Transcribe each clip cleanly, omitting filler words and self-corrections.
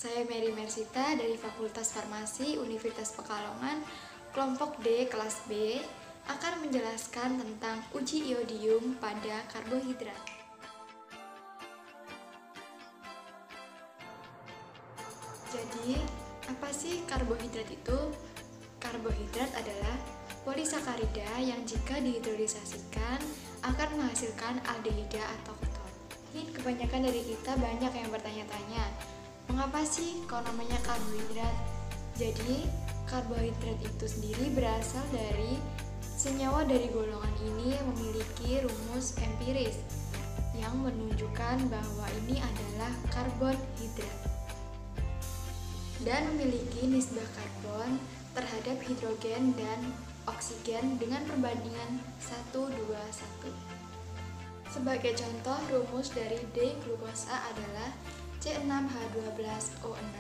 Saya Mary Mersita dari Fakultas Farmasi Universitas Pekalongan, kelompok D kelas B, akan menjelaskan tentang uji iodium pada karbohidrat. Jadi, apa sih karbohidrat itu? Karbohidrat adalah polisakarida yang jika dihidrolisasikan akan menghasilkan aldehida atau keton. Mungkin kebanyakan dari kita banyak yang bertanya-tanya, mengapa sih kok namanya karbohidrat? Jadi, karbohidrat itu sendiri berasal dari senyawa dari golongan ini yang memiliki rumus empiris yang menunjukkan bahwa ini adalah karbon hidrat dan memiliki nisbah karbon terhadap hidrogen dan oksigen dengan perbandingan 1:1. Sebagai contoh, rumus dari D-glukosa adalah C6H12O6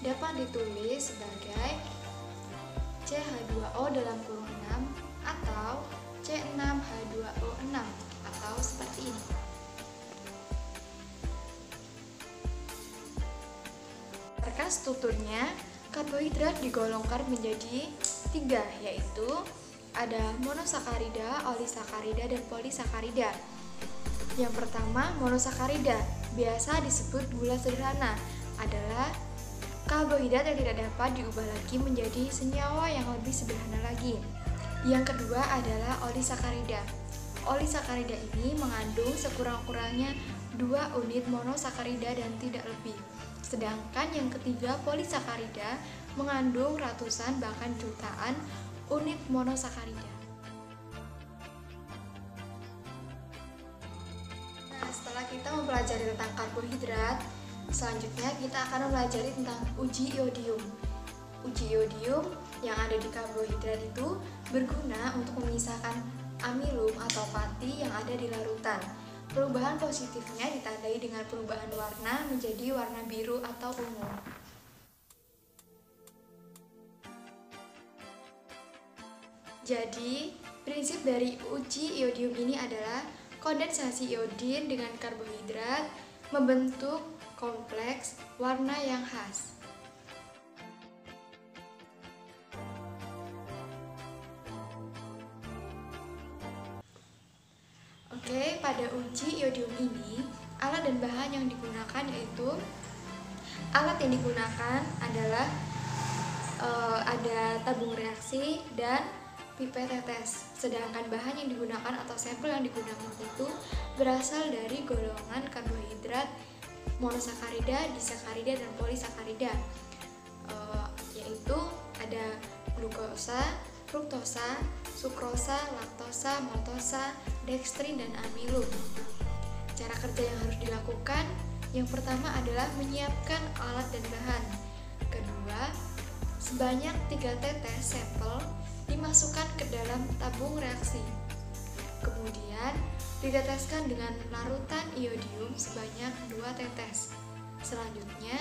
dapat ditulis sebagai CH2O dalam kurung 6 atau C6H2O6 atau seperti ini. Berdasarkan strukturnya, karbohidrat digolongkan menjadi 3, yaitu ada monosakarida, olisakarida, dan polisakarida. Yang pertama, monosakarida, biasa disebut gula sederhana, adalah karbohidrat yang tidak dapat diubah lagi menjadi senyawa yang lebih sederhana lagi. Yang kedua adalah olisakarida. Olisakarida ini mengandung sekurang-kurangnya 2 unit monosakarida dan tidak lebih. Sedangkan yang ketiga, polisakarida, mengandung ratusan bahkan jutaan unit monosakarida. Nah, setelah kita mempelajari tentang karbohidrat, selanjutnya kita akan mempelajari tentang uji iodium. Uji iodium yang ada di karbohidrat itu berguna untuk memisahkan amilum atau pati yang ada di larutan. Perubahan positifnya ditandai dengan perubahan warna menjadi warna biru atau ungu. Jadi, prinsip dari uji iodium ini adalah kondensasi iodin dengan karbohidrat membentuk kompleks warna yang khas. Oke, pada uji iodium ini, alat dan bahan yang digunakan yaitu alat yang digunakan adalah ada tabung reaksi dan pipet tetes. Sedangkan bahan yang digunakan atau sampel yang digunakan itu berasal dari golongan karbohidrat monosakarida, disakarida, dan polisakarida, yaitu ada glukosa, fruktosa, sukrosa, laktosa, maltosa, dekstrin, dan amilum. Cara kerja yang harus dilakukan, yang pertama adalah menyiapkan alat dan bahan. Kedua, sebanyak 3 tetes sampel dimasukkan ke dalam tabung reaksi. Kemudian, diteteskan dengan larutan iodium sebanyak 2 tetes. Selanjutnya,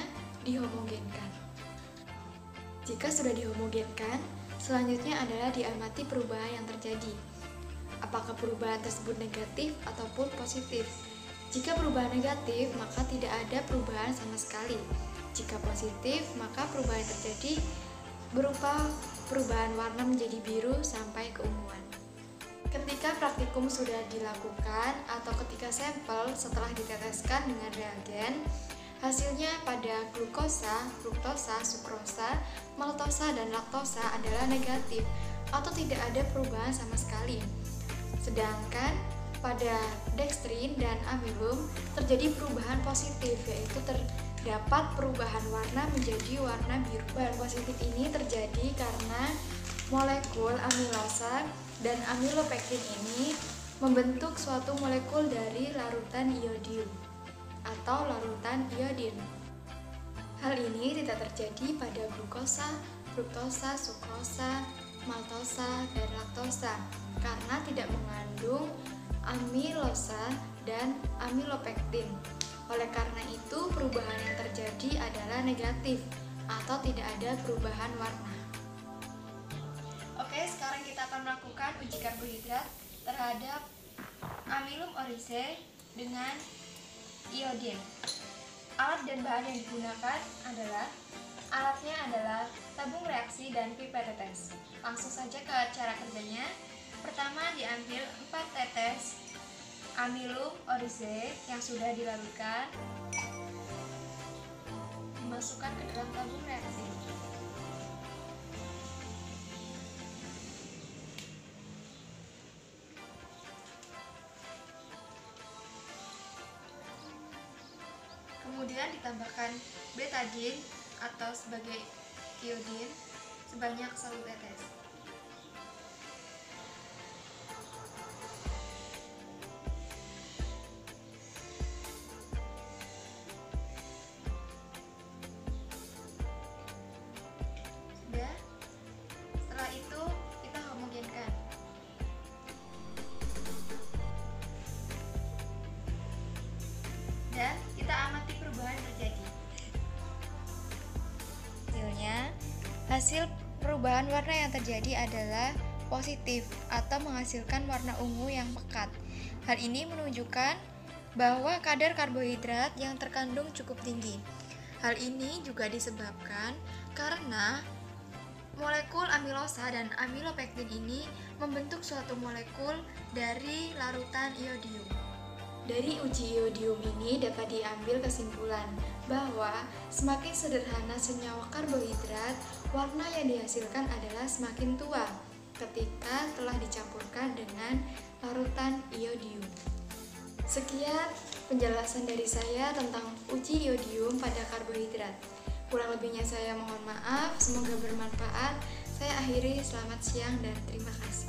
dihomogenkan. Jika sudah dihomogenkan, selanjutnya adalah diamati perubahan yang terjadi. Apakah perubahan tersebut negatif ataupun positif? Jika perubahan negatif, maka tidak ada perubahan sama sekali. Jika positif, maka perubahan yang terjadi berupa perubahan warna menjadi biru sampai keunguan. Ketika praktikum sudah dilakukan atau ketika sampel setelah diteteskan dengan reagen, hasilnya pada glukosa, fruktosa, sukrosa, maltosa, dan laktosa adalah negatif atau tidak ada perubahan sama sekali. Sedangkan pada dekstrin dan amilum terjadi perubahan positif, yaitu terdapat perubahan warna menjadi warna biru. Perubahan positif ini terjadi karena molekul amilosa dan amilopektin ini membentuk suatu molekul dari larutan iodium atau larutan iodin. Hal ini tidak terjadi pada glukosa, fruktosa, sukrosa, maltosa, dan laktosa karena tidak mengandung amilosa dan amilopektin. Oleh karena itu, perubahan yang terjadi adalah negatif atau tidak ada perubahan warna. Oke, sekarang kita akan melakukan uji karbohidrat terhadap amilum oryzae dengan iodin. Alat dan bahan yang digunakan adalah tabung reaksi dan pipet tetes. Langsung saja ke cara kerjanya. Pertama, diambil 4 tetes amilum orize yang sudah dilarutkan, dimasukkan ke dalam tabung reaksi. Kemudian ditambahkan betadine atau sebagai iodin sebanyak 1 tetes. Sudah. Setelah itu kita homogenkan. Dan kita amati perubahan yang terjadi. Hasil perubahan warna yang terjadi adalah positif atau menghasilkan warna ungu yang pekat. Hal ini menunjukkan bahwa kadar karbohidrat yang terkandung cukup tinggi. Hal ini juga disebabkan karena molekul amilosa dan amilopektin ini membentuk suatu molekul dari larutan iodium. Dari uji iodium ini dapat diambil kesimpulan bahwa semakin sederhana senyawa karbohidrat, warna yang dihasilkan adalah semakin tua ketika telah dicampurkan dengan larutan iodium. Sekian penjelasan dari saya tentang uji iodium pada karbohidrat. Kurang lebihnya saya mohon maaf, semoga bermanfaat. Saya akhiri, selamat siang dan terima kasih.